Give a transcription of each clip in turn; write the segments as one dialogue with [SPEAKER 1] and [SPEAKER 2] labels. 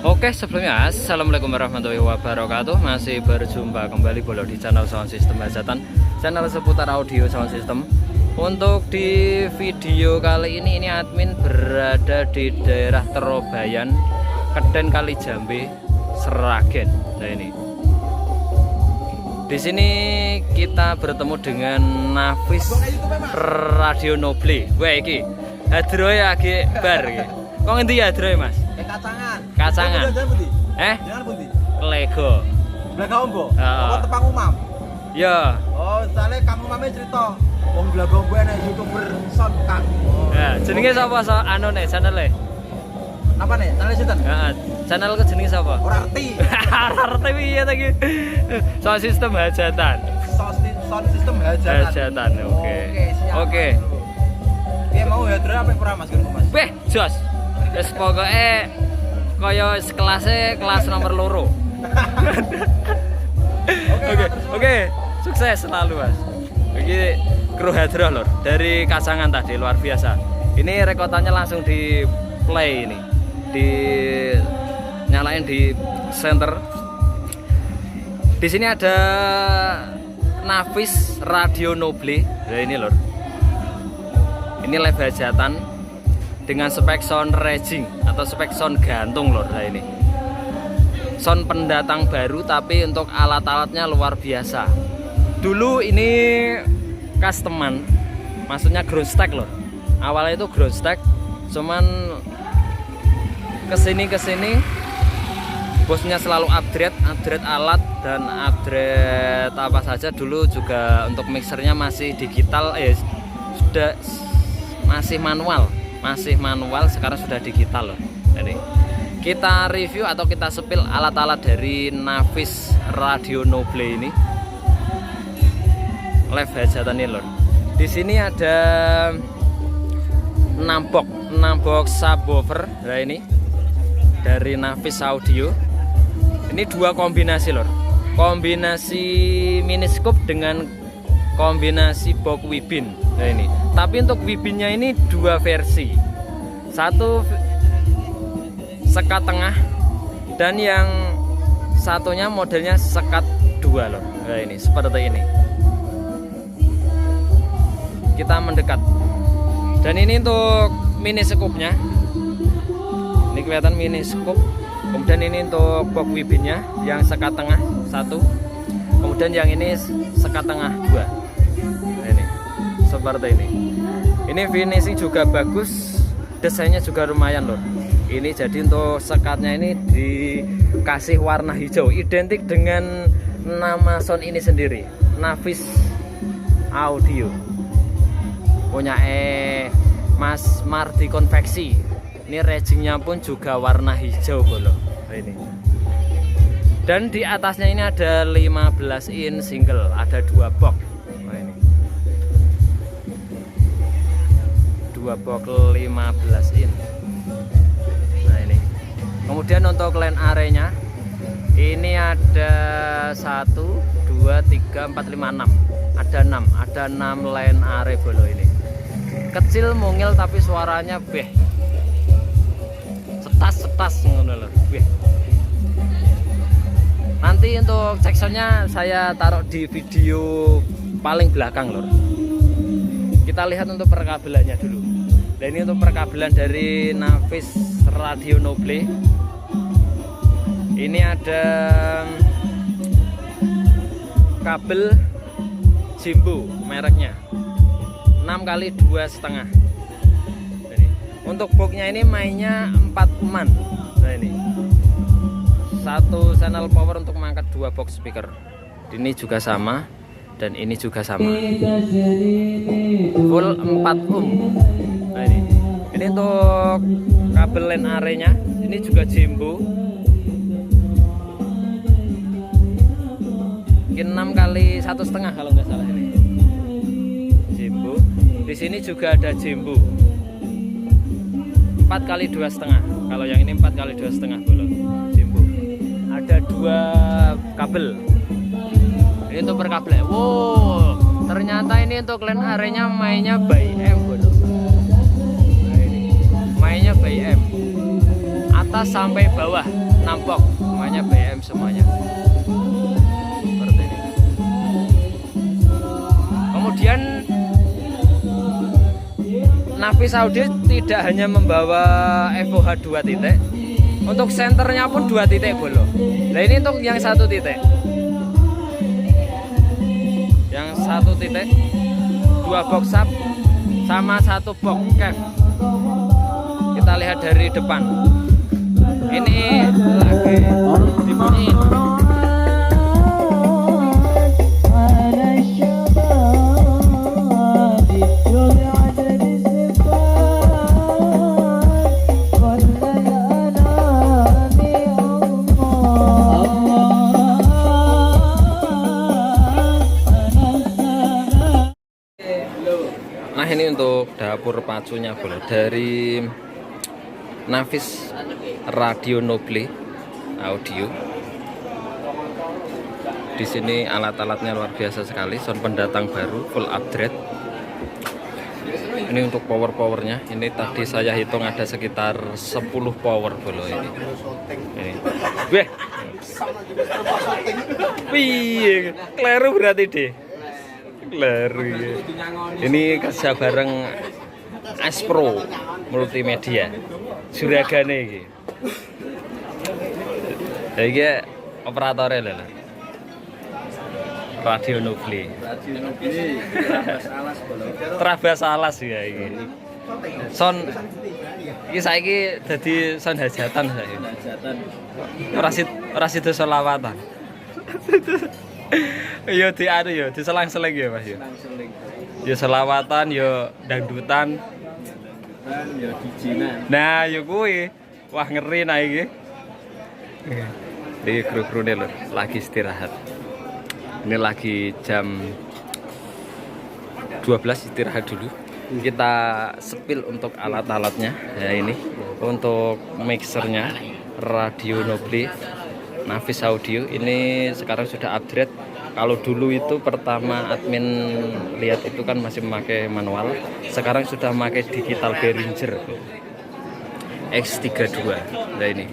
[SPEAKER 1] Oke, sebelumnya assalamualaikum warahmatullahi wabarakatuh. Masih berjumpa kembali bolo di channel Sound System Hajatan, channel seputar audio sound system. Untuk di video kali ini admin berada di daerah Terobayan, Keden Kali Jambe, Sragen. Nah ini. Di sini kita bertemu dengan Nafis Radio Noble. Wah iki hadroe lagi bar iki. Kok ngendi hadroe, Mas?
[SPEAKER 2] Kacangan.
[SPEAKER 1] Kacangan.
[SPEAKER 2] Jangan pundi?
[SPEAKER 1] Lego.
[SPEAKER 2] Blaga ombo. Apa tepang umam?
[SPEAKER 1] Ya.
[SPEAKER 2] Oh, soalnya kamu mame cerita wong blaga ombo enek YouTuber sound kan. Oh.
[SPEAKER 1] Ya, jenenge sapa anu nek channel-e?
[SPEAKER 2] Apa nih? Channel sinten?
[SPEAKER 1] Heeh. Channel ke jenenge sapa?
[SPEAKER 2] Ora ngerti.
[SPEAKER 1] Ora ngerti piye ta iki. Sound System Hajatan.
[SPEAKER 2] Sound System Hajatan.
[SPEAKER 1] Hajatan. Oke. Oke.
[SPEAKER 2] Piye mau ya dhewe apik ora Mas Gun Mas?
[SPEAKER 1] Weh, jos. Wis pokoke kaya kelasnya kelas nomor loro. Oke, sukses selalu Mas. Ini kru hadroh lor dari Kacangan tadi, luar biasa. Ini rekotannya langsung di play ini, di nyalain di center. Di sini ada Nafis Radio Noble. Nah ini lor, ini live hajatan dengan spek sound raging atau spek sound gantung lor. Nah ini sound pendatang baru tapi untuk alat-alatnya luar biasa. Dulu ini customan, maksudnya ground stack lor. Awalnya itu ground stack, cuman kesini bosnya selalu upgrade alat dan upgrade apa saja. Dulu juga untuk mixernya masih digital, sudah masih manual, sekarang sudah digital loh. Jadi kita review atau kita sepil alat-alat dari Nafis Radio Noble ini, live hajatan ini loh. Di sini ada 6 box subwoofer. Nah ini dari Nafis Audio. Ini dua kombinasi loh, kombinasi mini scoop dengan kombinasi box Wibin. Nah ini, tapi untuk Wibinnya ini dua versi, satu sekat tengah dan yang satunya modelnya sekat dua loh. Nah ini seperti ini. Kita mendekat, dan ini untuk mini scoopnya. Ini kelihatan mini scoop. Kemudian ini untuk box Wibinnya yang sekat tengah satu, kemudian yang ini sekat tengah dua. Nah ini seperti ini. Ini finishing juga bagus, desainnya juga lumayan loh. Ini jadi untuk sekatnya ini dikasih warna hijau, identik dengan nama sound ini sendiri, Nafis Audio, punya Mas Mardi Konveksi. Ini ragingnya pun juga warna hijau bolo. Ini. Dan di atasnya ini ada 15 in single, ada 2 box. Nah ini 2 box 15 in. Nah ini. Kemudian untuk line array-nya ini ada 1 2 3 4 5 6. Ada 6 line array bolo ini. Kecil mungil tapi suaranya setas ngono lho. Nanti untuk seksonnya saya taruh di video paling belakang lor. Kita lihat untuk perkabelannya dulu. Dan ini untuk perkabelan dari Nafis Radio Noble. Ini ada kabel Jimbo mereknya 6x2,5. Untuk boxnya ini mainnya 4 uman. Nah ini satu channel power untuk mengangkat 2 box speaker. Ini juga sama dan ini juga sama. Full 4 ohm. Nah, ini untuk kabel LAN arenya. Ini juga Jumbo. Mungkin 6 kali 1,5 kalau nggak salah ini. Jumbo. Di sini juga ada Jumbo. 4 kali 2,5. Kalau yang ini 4 kali 2,5 bolong. Jumbo. Ada 2 kabel. Ini untuk per kabel. Wow, ternyata ini untuk LAN arenya mainnya by M, bro. Nah, ini mainnya by M. Atas sampai bawah nampok, mainnya by M semuanya. Seperti ini. Kemudian Nafis Audio tidak hanya membawa FOH 2 titik, untuk senternya pun 2 titik bolong. Nah ini untuk yang 1 titik. Yang 1 titik, 2 box sub sama 1 box cave. Kita lihat dari depan. Ini lagi dibunyiin. Nah ini untuk dapur pacunya bro, dari Nafis Radio Noble Audio. Di sini alat-alatnya luar biasa sekali, sound pendatang baru, full upgrade. Ini untuk powernya, ini tadi saya hitung ada sekitar 10 power bro ini. Weh, piye, kleru berarti deh. Kleru ya. Ini kerja bareng Aspro Multimedia Juragane iki. Ya iki operatornya lho. Radio Noble. Trabas alas ya iki. Son iki saiki dadi son hajatan saiki. Ora sida selawatan. Yo di anu yo, diselang-seling ya Mas yo. Yo selawatan, yo dangdutan. Yo dijinan. Nah, yo kuwi. Wah ngeri nah iki. Iki kru-krune lho, lagi istirahat. Ini lagi jam 12 istirahat dulu. Kita sepil untuk alat-alatnya. Ya ini untuk mixernya Radio Noble Nafis Audio. Ini sekarang sudah upgrade. Kalau dulu itu pertama admin lihat itu kan masih memakai manual. Sekarang sudah memakai digital Behringer X32. Nah ini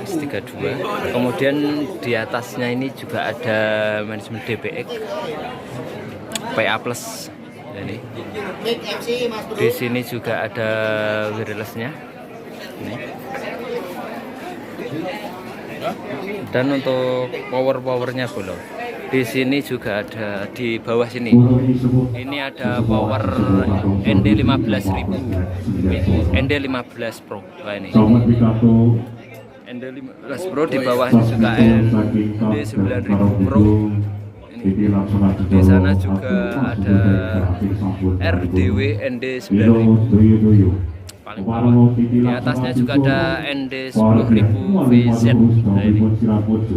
[SPEAKER 1] X32. Kemudian di atasnya ini juga ada manajemen DBX PA Plus. Nah, ini di sini juga ada wirelessnya. Ini. Dan untuk powernya belum. Di sini juga ada di bawah sini. Ini ada power ND15000. ND15 Pro. Wah ini. ND15 Pro di bawah juga ND9000 Pro. Ini. Di sana juga ada RDW ND9000. Paling bawah. Di atasnya juga ada ND10000 VZ. Nah, ini.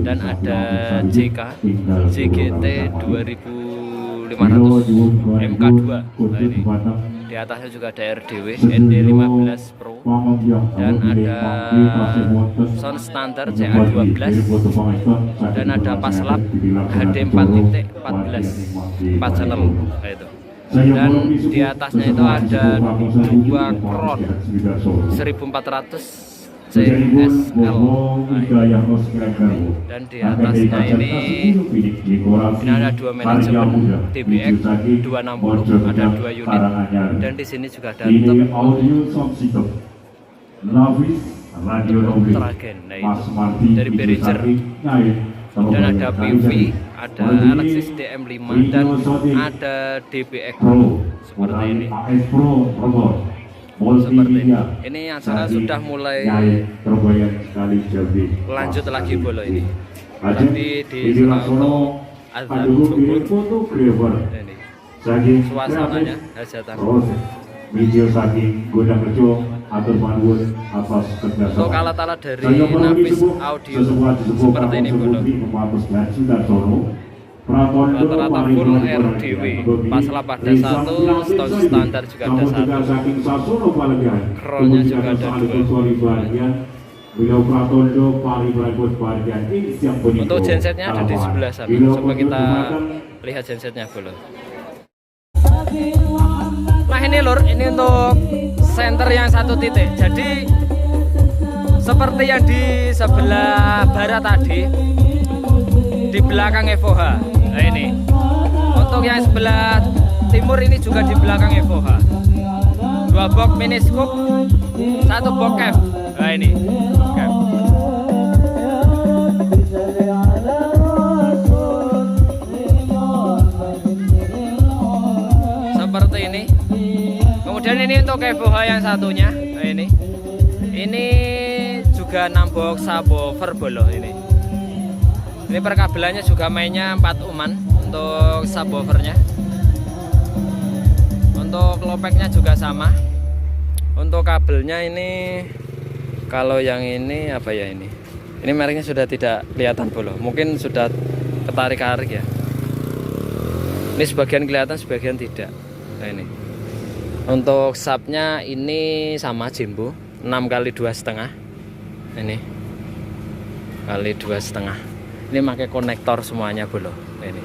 [SPEAKER 1] Dan ada JK JGT 2500 MK2. Nah, ini. Di atasnya juga ada RDW ND15 Pro dan ada sound standar CA12 dan ada paslap HD 4.14 4 channel nah, itu. Dan di atasnya itu ada 2 Kron 1400 CSL. Dan di atasnya ini ada 2 manajemen DBX 260, ada 2 unit. Dan di sini juga ada Tragen, nah itu dari Behringer. Dan ada PV, ada Alexis DM5 dan ada DBX seperti ini. Seperti ini. Ini acara sudah mulai lanjut lagi bolo ini. Nanti di Solo azan subuh ini suasananya hajatan.
[SPEAKER 3] Video saking Gondang Rejo atur manuwun atas kerjasama.
[SPEAKER 1] Untuk alat-alat dari Nafis Audio seperti ini bolo. Rata-rata full RDW. Paslah pada 1, stone standar juga ada 1. Kronya juga ada 2. Untuk gensetnya ada di sebelah sana. Coba kita lihat gensetnya bolo. Nah ini lur, ini untuk center yang 1 titik. Jadi seperti yang di sebelah barat tadi, di belakang FOH. Nah ini untuk yang sebelah timur ini juga di belakang FOH. 2 box mini scoop, 1 box cap. Nah ini cap. Seperti ini. Kemudian ini untuk FOH yang satunya. Nah ini juga 6 box subwoofer bolo ini. Ini perkabelannya juga mainnya 4 uman untuk subwoofernya. Untuk lopeknya juga sama. Untuk kabelnya ini, kalau yang ini apa ya ini? Ini mereknya sudah tidak kelihatan bolo. Mungkin sudah ketarik-tarik ya. Ini sebagian kelihatan, sebagian tidak. Nah ini. Untuk subnya ini sama Jimbo 6 kali 2,5. Ini kali 2,5. Ini pakai konektor semuanya bolo. Ini.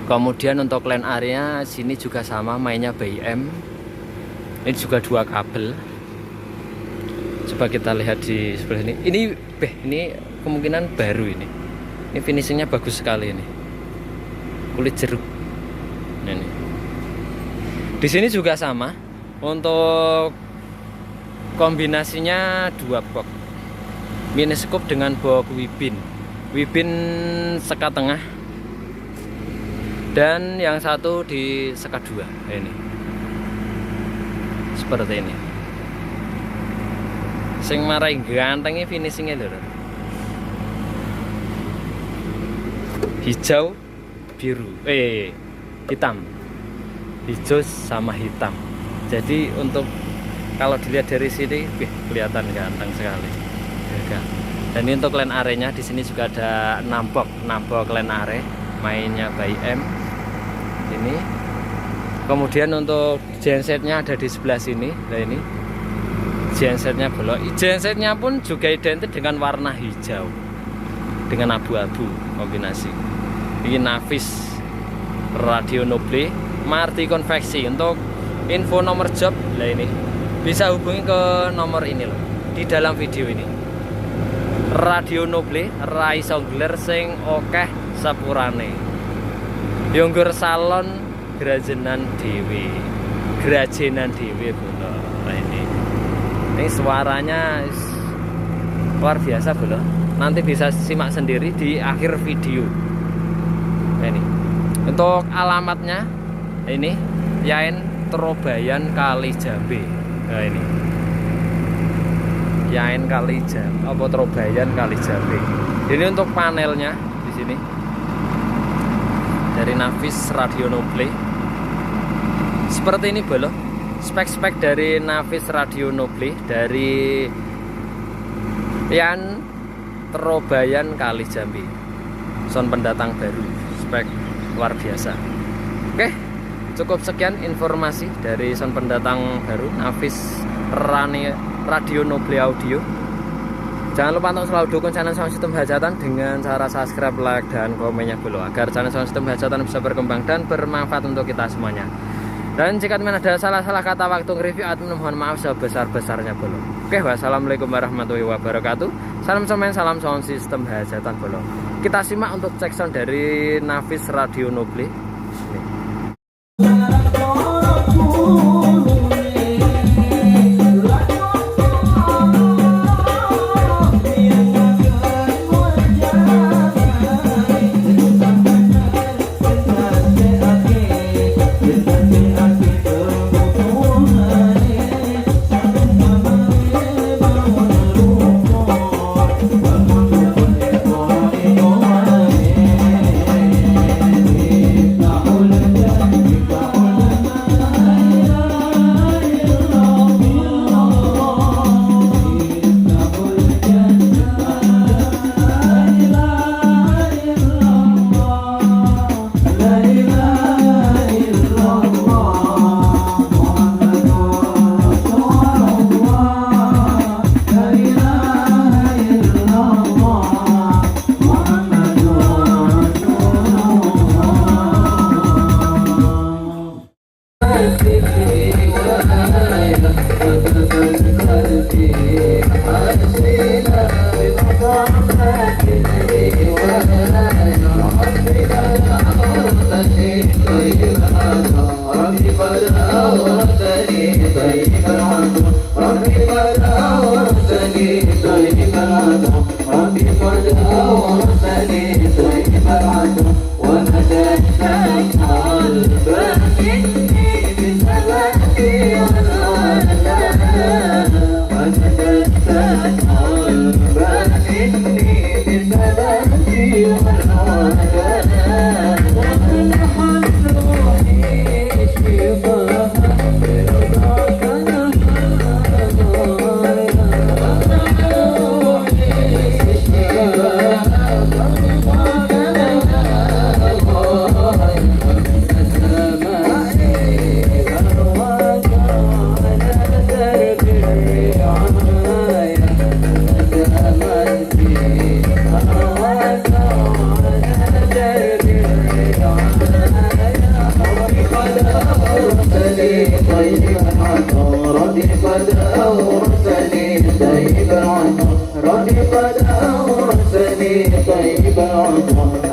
[SPEAKER 1] Kemudian untuk LAN area sini juga sama, mainnya BIM. Ini juga 2 kabel. Coba kita lihat di sebelah ini. Ini kemungkinan baru ini. Ini finishingnya bagus sekali ini. Kulit jeruk. Ini. Di sini juga sama. Untuk kombinasinya 2 box mini scoop dengan box Wibin sekat tengah, dan yang satu di sekat 2. Ini seperti ini. Sing marai gantengnya finishingnya lho. Hijau biru hitam, hijau sama hitam. Jadi untuk kalau dilihat dari sini kelihatan ganteng sekali. Dan ini untuk LAN area-nya di sini juga ada 6 box LAN area, mainnya BIM ini. Kemudian untuk gensetnya ada di sebelah sini. Nah ini gensetnya belok. Gensetnya pun juga identik dengan warna hijau dengan abu-abu kombinasi. Ini Nafis Radio Noble Marti Konveksi. Untuk info nomor job lah ini bisa hubungi ke nomor ini loh di dalam video ini. Radio Noble rai songler sing okeh sepurane. Yonggur salon grajenan dewe bolo. Nah ini suaranya luar biasa bolo. Nanti bisa simak sendiri di akhir video. Nah, ini untuk alamatnya ini Yain Trobayan Kali Jambe. Nah ini Yain Kali Jambe apa Trobayan Kali Jambe. Ini untuk panelnya di sini dari Nafis Radio Noble. Seperti ini bolo. Spek-spek dari Nafis Radio Noble dari Yain Trobayan Kali Jambe. Sound pendatang baru, spek luar biasa. Oke, cukup sekian informasi dari sound pendatang baru Nafis Radio Noble Audio. Jangan lupa untuk selalu dukung channel Sound System Hajatan dengan cara subscribe, like, dan komennya dulu agar channel Sound System Hajatan bisa berkembang dan bermanfaat untuk kita semuanya. Dan jika teman ada salah-salah kata waktu nge-review, admin mohon maaf sebesar-besarnya bolo. Oke, wassalamualaikum warahmatullahi wabarakatuh. Salam semen, salam Sound System Hajatan bolo. Kita simak untuk cek sound dari Nafis Radio Noble.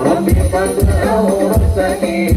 [SPEAKER 4] ربي قد أورثني